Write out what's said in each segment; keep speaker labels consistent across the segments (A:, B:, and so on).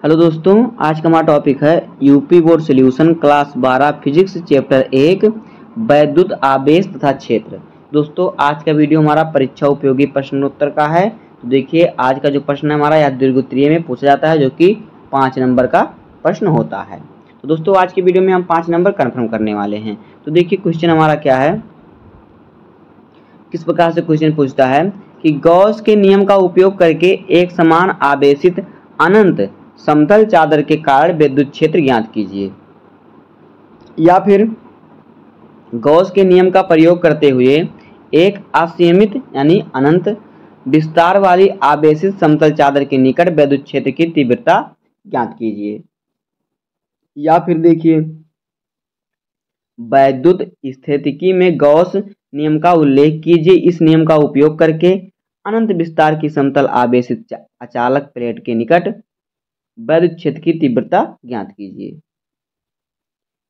A: Hello दोस्तों, आज का हमारा टॉपिक है UP board solution class 12 physics chapter 1 वैद्युत आवेश तथा क्षेत्र। दोस्तों, आज का वीडियो हमारा परीक्षा उपयोगी प्रश्नोत्तर का है। तो देखिए, आज का जो प्रश्न है हमारा यह दीर्घोत्तरीय में पूछा जाता है, जो कि 5 नंबर का प्रश्न होता है। तो दोस्तों, आज की वीडियो में हम 5 नंबर कन्फर्म करने वाले हैं। तो देखिए, क्वेश्चन हमारा क्या है, किस प्रकार से क्वेश्चन पूछता है कि गॉस के नियम का उपयोग करके एक समान आवेशित अनंत समतल चादर के कारण विद्युत क्षेत्र ज्ञात कीजिए। या फिर गॉस के नियम का प्रयोग करते हुए एक असीमित यानी अनंत विस्तार वाली आवेशित समतल चादर के निकट विद्युत क्षेत्र की तीव्रता ज्ञात कीजिए। या फिर देखिए, वैद्युत स्थितिकी में गॉस नियम का उल्लेख कीजिए। इस नियम का उपयोग करके अनंत विस्तार की समतल आवेशित अचालक प्लेट के निकट वैद्युत क्षेत्र की तीव्रता ज्ञात कीजिए।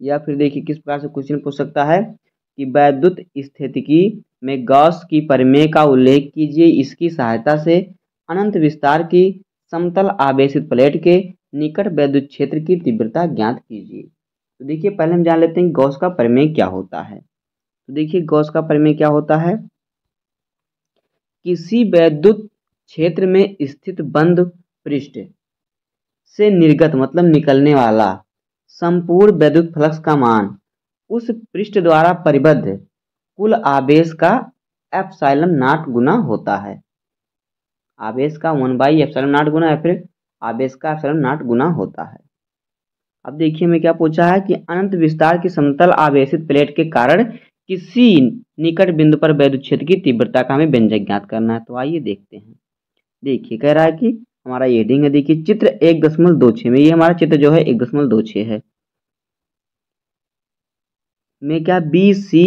A: या फिर देखिए, किस प्रकार से क्वेश्चन पूछ सकता है कि वैद्युत स्थितिकी में गॉस की प्रमेय का उल्लेख कीजिए। इसकी सहायता से अनंत विस्तार की समतल आवेशित प्लेट के निकट विद्युत क्षेत्र की तीव्रता ज्ञात कीजिए। तो देखिए, पहले हम जान लेते हैं गॉस का प्रमेय क्या होता है। तो देखिए, गॉस का प्रमेय क्या होता है, किसी वैद्युत क्षेत्र में स्थित बंद पृष्ठ से निर्गत मतलब निकलने वाला संपूर्ण वैद्युत फ्लक्स का मान उस पृष्ठ द्वारा परिबद्ध कुल आवेश का एप्सिलॉन नॉट गुना होता है। आवेश का 1/एप्सिलॉन नॉट गुना या फिर आवेश का एप्सिलॉन नॉट गुना होता है। अब देखिए, मैं क्या पूछा है कि अनंत विस्तार की समतल आवेशित प्लेट के कारण किसी निकट बिंदु पर विद्युत क्षेत्र की तीव्रता का हमें व्यंजक ज्ञात करना है। तो आइए देखते हैं। देखिए, कह रहा है कि हमारा ये हेडिंग है, देखिए चित्र 1.26 में, ये हमारा चित्र जो है 1.26 है में क्या बी सी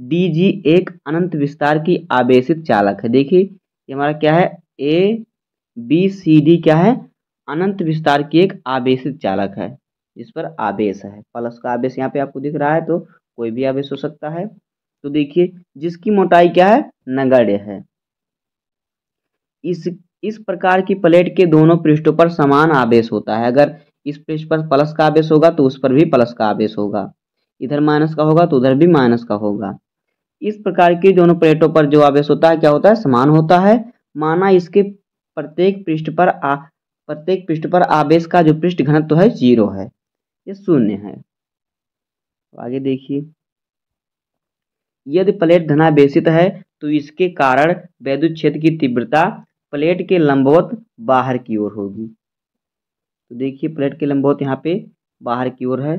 A: डी जी एक अनंत विस्तार की आवेशित चालक है। देखिए, ये हमारा क्या है, ए बी सी डी क्या है, अनंत विस्तार की एक आवेशित चालक है जिस पर आवेश है। प्लस का आवेश यहाँ पे आपको दिख रहा है, तो कोई भी आवेश हो सकता है। तो देखिए, जिसकी मोटाई क्या है, नगण्य है। इस प्रकार की प्लेट के दोनों पृष्ठों पर समान आवेश होता है। अगर इस पृष्ठ पर प्लस का आवेश होगा तो उस पर भी प्लस का आवेश होगा, इधर माइनस का होगा तो उधर भी माइनस का होगा। इस प्रकार की दोनों प्लेटों पर जो आवेश होता है क्या होता है, समान होता है। माना इसके प्रत्येक पृष्ठ पर आवेश का जो पृष्ठ घनत्व है 0 है, ये 0 है। तो आगे देखिए, यदि प्लेट धनावेशित है तो इसके कारण विद्युत क्षेत्र की तीव्रता प्लेट के लंबवत बाहर की ओर होगी। तो देखिए, प्लेट के लंबवत यहाँ पे बाहर की ओर है।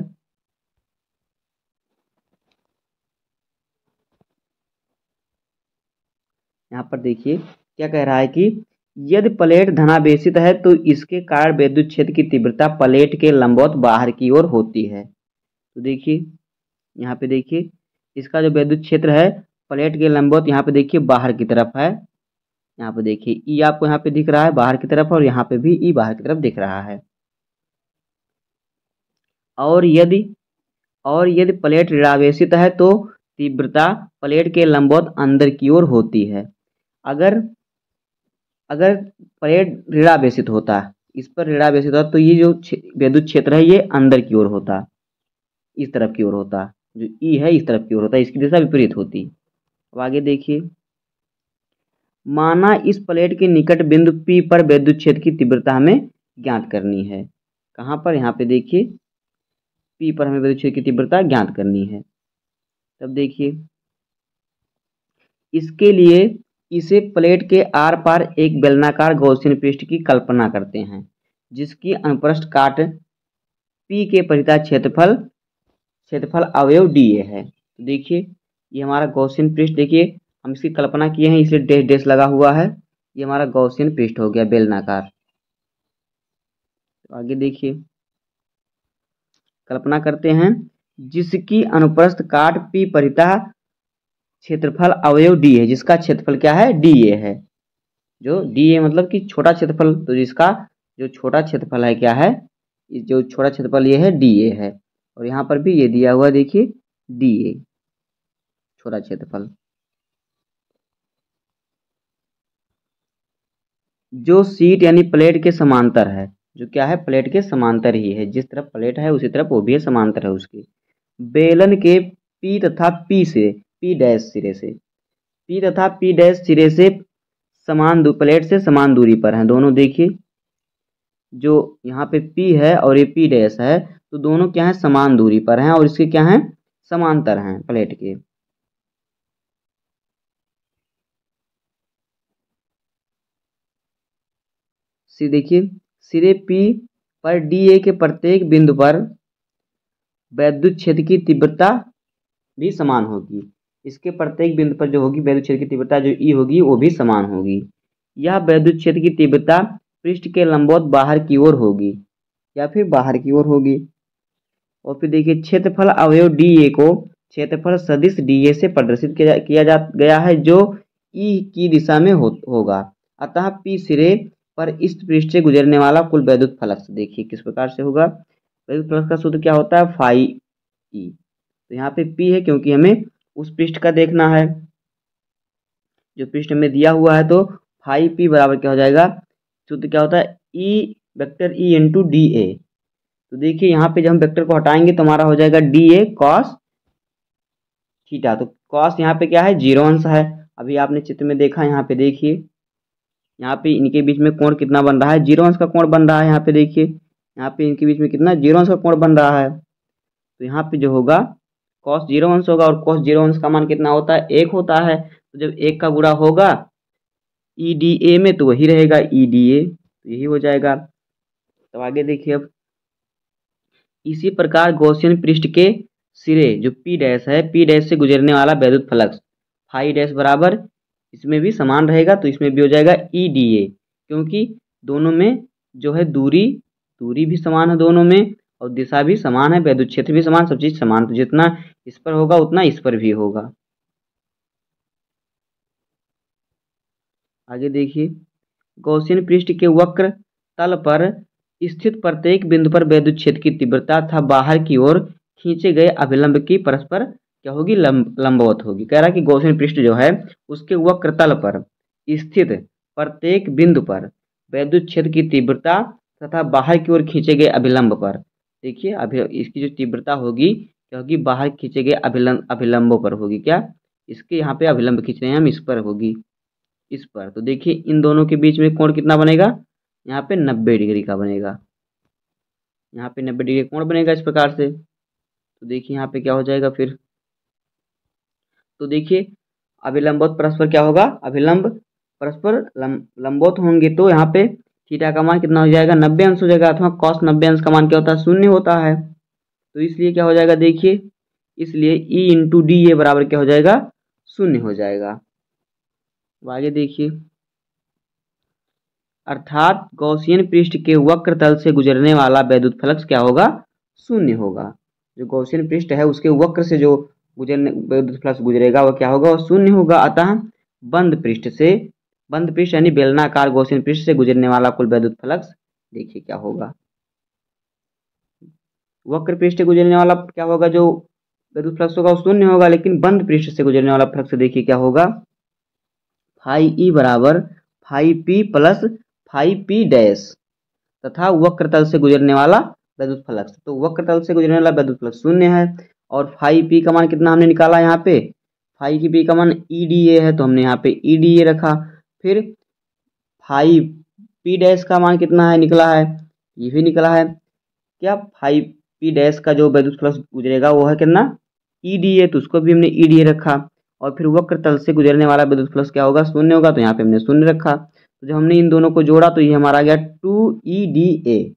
A: यहाँ पर देखिए क्या कह रहा है कि यदि प्लेट धनावेशित है तो इसके कारण विद्युत क्षेत्र की तीव्रता प्लेट के लंबवत बाहर की ओर होती है। तो देखिए, यहाँ पे देखिए, इसका जो विद्युत क्षेत्र है प्लेट के लंबवत यहाँ पे देखिए बाहर की तरफ है। यहाँ पे देखिए ई आपको यहाँ पे दिख रहा है बाहर की तरफ, और यहाँ पे भी ई बाहर की तरफ दिख रहा है। और यदि प्लेट ऋणावेशित है तो तीव्रता प्लेट के लंबवत अंदर की ओर होती है। अगर अगर प्लेट ऋणावेशित होता, इस पर ऋणावेशित होता, तो ये जो विद्युत क्षेत्र है ये अंदर की ओर होता, इस तरफ की ओर होता। जो ई है इस तरफ की ओर होता, इसकी दिशा विपरीत होती। अब आगे देखिए, माना इस प्लेट के निकट बिंदु P पर विद्युत क्षेत्र की तीव्रता हमें ज्ञात करनी है। कहाँ पर, यहाँ पे देखिए P पर हमें विद्युत क्षेत्र की तीव्रता ज्ञात करनी है। तब देखिए, इसके लिए इसे प्लेट के आर पार एक बेलनाकार गॉसियन पृष्ठ की कल्पना करते हैं, जिसकी अनुप्रस्थ काट P के परिता क्षेत्रफल अवयव dA है। तो देखिए, ये हमारा गॉसियन पृष्ठ, देखिए हम इसकी कल्पना किए हैं इसलिए डैश डैश लगा हुआ है। ये हमारा गॉसियन पृष्ठ हो गया बेलनाकार। तो आगे देखिए, कल्पना करते हैं, जिसकी अनुप्रस्थ काट P परिता क्षेत्रफल अवयव D है, जिसका क्षेत्रफल क्या है, dA है। जो dA मतलब कि छोटा क्षेत्रफल, तो जिसका जो छोटा क्षेत्रफल है क्या है, जो छोटा क्षेत्रफल ये है dA है। और यहाँ पर भी ये दिया हुआ देखिए dA छोटा क्षेत्रफल, जो सीट यानी प्लेट के समांतर है। जो क्या है प्लेट के समांतर ही है, जिस तरफ प्लेट है उसी तरफ वो भी है, समांतर है उसके। बेलन के पी तथा पी से पी डैश सिरे से पी तथा पी डैश सिरे से प्लेट से समान दूरी पर हैं दोनों। देखिए जो यहाँ पे पी है और ये पी डैश है, तो दोनों क्या है समान दूरी पर हैं और इसके क्या है समांतर हैं प्लेट के। देखिए सिरे पी पर डी ए के प्रत्येक बिंदु पर वैद्युत क्षेत्र की तीव्रता भी समान होगी। इसके प्रत्येक बिंदु पर जो होगी वैद्युत क्षेत्र की तीव्रता जो ई होगी वो भी समान होगी। यह वैद्युत क्षेत्र की तीव्रता पृष्ठ के लंबवत बाहर की ओर होगी या फिर बाहर की ओर होगी। और फिर देखिए क्षेत्रफल अवयव डी ए को क्षेत्रफल सदिश डी ए से प्रदर्शित किया गया है जो ई की दिशा में होगा। अतः पी सिरे पर इस पृष्ठ से गुजरने वाला कुल वैद्युत फ्लक्स देखिए किस प्रकार से होगा। वैद्युत फ्लक्स का सूत्र क्या होता है फाई ई। तो यहाँ पे पी है क्योंकि हमें उस पृष्ठ का देखना है जो पृष्ठ में दिया हुआ है, तो फाई पी बराबर क्या हो जाएगा, सूत्र क्या होता है E vector E into D ए। तो देखिए यहाँ पे जब हम वेक्टर को हटाएंगे तो हमारा हो जाएगा डी ए कॉस थीटा। तो कॉस यहाँ पे क्या है 0 अंश है, अभी आपने चित्र में देखा। यहाँ पे देखिए यहाँ पे इनके बीच में कोण कितना बन रहा है 0 अंश का कोण बन रहा है। यहाँ पे देखिए यहाँ पे इनके बीच में कितना 0 अंश का कोण बन रहा है। तो यहाँ पे जो होगा कॉस 0 अंश होगा और कॉस 0 अंश का मान कितना होता है 1 होता है। तो जब 1 का गुणा होगा ई डी ए में तो वही रहेगा ई डी ए, तो यही हो जाएगा। तो आगे देखिए अब इसी प्रकार गॉसियन पृष्ठ के सिरे जो पी डैश है, पी डैश से गुजरने वाला वैद्युत फ्लक्स फाई डैश बराबर इसमें भी समान रहेगा, तो इसमें भी हो जाएगा ई डी ए, क्योंकि दोनों में जो है दूरी भी समान है दोनों में और दिशा भी समान है, वैद्युत क्षेत्र भी समान, सब चीज समान। तो जितना इस पर होगा उतना इस पर भी होगा। आगे देखिए गॉसियन पृष्ठ के वक्र तल पर स्थित प्रत्येक बिंदु पर वैद्युत क्षेत्र की तीव्रता तथा बाहर की ओर खींचे गए अभिलंब की परस्पर क्या होगी लंबवत होगी। कह रहा है कि गॉसियन पृष्ठ जो है उसके वक्र तल पर स्थित प्रत्येक बिंदु पर वैद्युत क्षेत्र की तीव्रता तथा बाहर की ओर खींचे गए अभिलंब पर, देखिए इसकी जो तीव्रता होगी क्या होगी बाहर खींचे गए अभिलंबों पर होगी। क्या इसके यहाँ पे अभिलंब खींच रहे हैं हम, इस पर होगी, इस पर। तो देखिए इन दोनों के बीच में कोण कितना बनेगा, यहाँ पे 90 डिग्री का बनेगा, यहाँ पे 90 डिग्री कोण बनेगा इस प्रकार से। तो देखिए यहाँ पे क्या हो जाएगा फिर, तो देखिए अभिलंबोत परस्पर क्या होगा, अभिलंब परस्पर लंबोत होंगे तो यहाँ पे थीटा का मान कितना हो जाएगा 90 अंश हो जाएगा, अथवा कॉस 90 अंश का मान क्या होता है 0 होता है। तो इसलिए क्या हो जाएगा देखिए, इसलिए ई इंटू डी ए बराबर क्या हो जाएगा 0 हो जाएगा। अब आगे देखिए अर्थात गॉसियन पृष्ठ के वक्र तल से गुजरने वाला वैद्युत फ्लक्स क्या होगा 0 होगा। जो गॉसियन पृष्ठ है उसके वक्र से जो गुजरने वैद्युत फ्लक्स गुजरेगा वह क्या होगा, वह 0 होगा। अतः बंद पृष्ठ यानी बेलनाकार गॉसियन पृष्ठ से गुजरने वाला कुल वैद्युत फ्लक्स देखिए क्या होगा, वक्र पृष्ठ से गुजरने वाला क्या होगा जो वैद्युत फ्लक्स होगा वो 0 होगा, लेकिन बंद पृष्ठ से गुजरने वाला फ्लक्स देखिए क्या होगा फाई ई बराबर phi p plus phi p dash तथा वक्र तल से गुजरने वाला वैद्युत फ्लक्स। तो वक्र तल से गुजरने वाला वैद्युत फ्लक्स 0 है और फाई पी का मान कितना हमने निकाला, यहाँ पे फाई की पी का मान ई डी ए है तो हमने यहाँ पे ई डी ए रखा। फिर फाई पी डैश का मान कितना है निकला है, ये भी निकला है। क्या फाई पी डैश का जो वैद्युत फ्लक्स गुजरेगा वो है कितना ई डी ए, तो उसको भी हमने ई डी ए रखा। और फिर वक्र तल से गुजरने वाला विद्युत फ्लक्स क्या होगा 0 होगा, तो यहाँ पे हमने 0 रखा। तो जब हमने इन दोनों को जोड़ा तो ये हमारा आ गया 2 D A,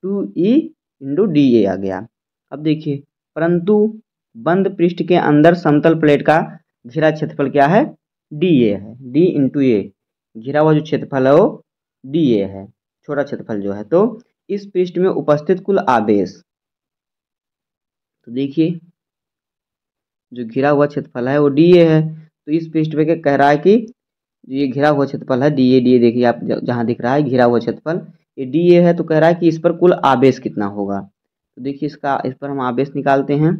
A: 2 into D A आ गया। अब देखिए परंतु बंद पृष्ठ के अंदर समतल प्लेट का घिरा क्षेत्रफल क्या है डी ए है, डी इंटू ए, घिरा हुआ जो क्षेत्रफल है वो डी ए है, छोटा क्षेत्रफल जो है। तो इस पृष्ठ में उपस्थित कुल आवेश, तो देखिए जो घिरा हुआ क्षेत्रफल है वो डी ए है। तो इस पृष्ठ पे क्या कह रहा है कि ये घिरा हुआ क्षेत्रफल है डी ए, देखिए आप जहाँ दिख रहा है घिरा हुआ क्षेत्रफल ये डी ए है, तो कह रहा है कि इस पर कुल आवेश कितना होगा। तो देखिए इस पर हम आवेश निकालते हैं।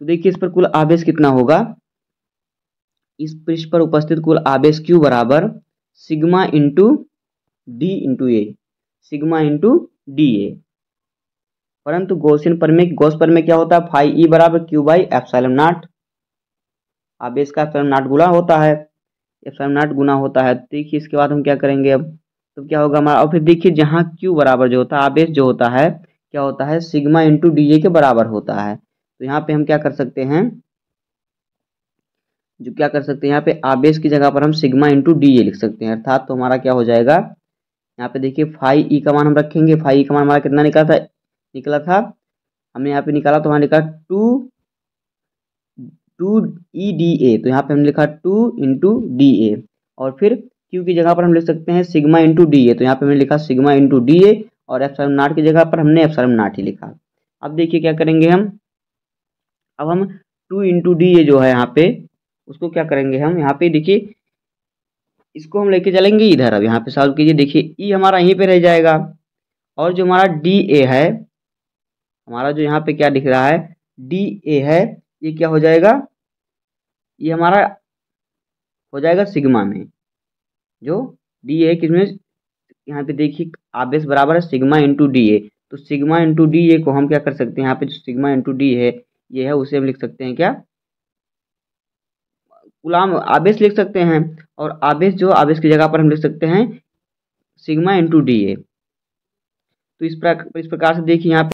A: तो देखिए इस पर कुल आवेश कितना होगा, इस पृष्ठ पर उपस्थित कुल आवेश Q बराबर सिग्मा इंटू डी इंटू ए, सिग्मा इंटू डी ए। परंतु गॉसियन प्रमेय क्या होता है, फाई ई बराबर क्यू बाई एप्सिलॉन नॉट। आवेश का एप्सिलॉन नॉट गुना होता है, एप्सिलॉन नॉट गुना होता है। देखिए इसके बाद हम क्या करेंगे अब, तो क्या होगा हमारा, और फिर देखिए जहाँ क्यू बराबर जो होता है, आवेश जो होता है क्या होता है, सिग्मा इंटू डी ए के बराबर होता है। तो यहाँ पे हम क्या कर सकते हैं, यहाँ पे आवेश की जगह पर हम सिग्मा इंटू डी ए लिख सकते हैं। अर्थात तो हमारा क्या हो जाएगा, यहाँ पे देखिए फाई ई का मान हम रखेंगे। फाई ई का मान हमारा कितना निकला था हमने यहाँ पे निकाला, तो हमारा लिखा टू ई डी ए। तो यहाँ पे हमने लिखा 2 इंटू डी ए, और फिर क्यू की जगह पर हम लिख सकते हैं सिग्मा इंटू डी ए। तो यहाँ पे हमने लिखा सिग्मा इंटू डी ए, और एप्सिलॉन नॉट की जगह पर हमने एप्सिलॉन नॉट ही लिखा। अब देखिए क्या करेंगे हम, अब हम 2 इंटू डी ए जो है यहाँ पे, उसको क्या करेंगे हम, यहाँ पे देखिए इसको हम लेके चलेंगे इधर। अब यहाँ पे सॉल्व कीजिए, देखिए ई हमारा यहीं पे रह जाएगा, और जो हमारा डी ए है, हमारा जो यहाँ पे क्या दिख रहा है डी ए है, ये क्या हो जाएगा, ये हमारा हो जाएगा सिग्मा में। जो डी ए किसमें, यहाँ पे देखिए आवेश बराबर है सिग्मा इंटू डी ए। तो सिग्मा इंटू डी ए को हम क्या कर सकते हैं, यहाँ पे जो सिग्मा इंटू डी है ये है, उसे हम लिख सकते हैं क्या, कूलाम आवेश लिख सकते हैं। और आवेश की जगह पर हम लिख सकते हैं सिग्मा इंटू डी ए। तो इस प्रकार से देखिए यहाँ